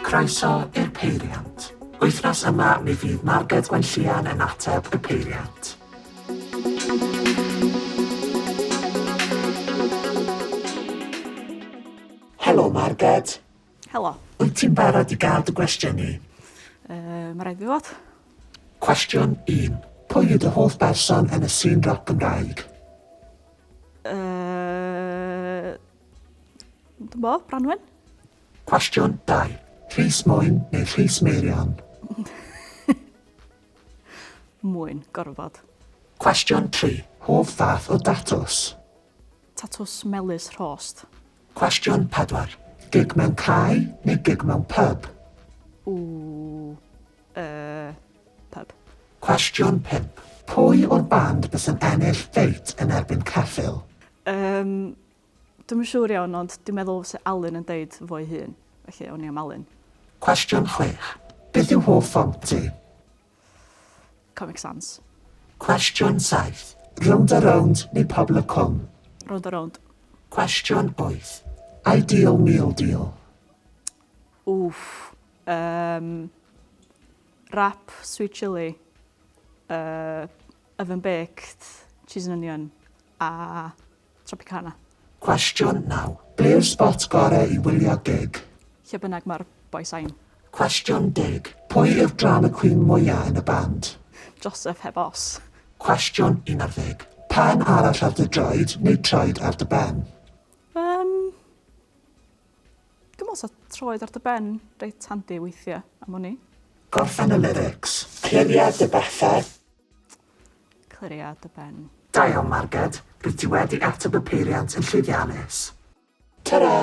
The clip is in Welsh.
Croeso i'r Peiriant. Wythnos yma mi fydd Marged Gwenllian yn ateb y Peiriant. Helo Marged. Helo. Wyt ti'n barod i gael dy gwestiynu? Mae rhaid fi fod. Cwestiwn 1. Pwy yw dy hoff berson yn y sîn roc Gymraeg? Dwi'n bo, Branwen? Cwestiwn 2. Rhys Mwyn neu Rhys Meirion? Mwyn, gorfod. Cwestiwn 3. Hoff fath o datws? Tatws melys rhost. Cwestiwn 4. Gig mewn cae neu gig mewn pub? Pub. Cwestiwn 5. Pwy o'r band bys yn ennill feit yn erbyn ceffil? Dwi'n yn siŵr iawn, ond dwi'n meddwl se Alun yn deud fo'i hun. Felly, o'n i am Alun. Cwestiwn 6. Beth yw hoff ffont ti? Comic Sans. Cwestiwn 7. Round a round neu pobl y cwm? Round a round. Cwestiwn 8. Ideal meal deal? Wrap, sweet chili, oven baked, cheese and onion, a Tropicana. Cwestiwn 9. Ble yw'r spot gorau i wylio gig? Lle bynnag mae'r boi sain. Cwestiwn 10. Pwy yw'r drama queen mwyaf yn y band? Joseph heb os. Cwestiwn 11. Pen arall ar dy droed neu troed ar dy ben? Gymos o troed ar dy ben, reit handi weithiau am hwnni. Gorffen y lyrics. Cliriad y bethau. Cliriad y ben. Da iawn Marged, rydw ti wedi ateb y Peiriant yn llwyddiannus. Ta-ra!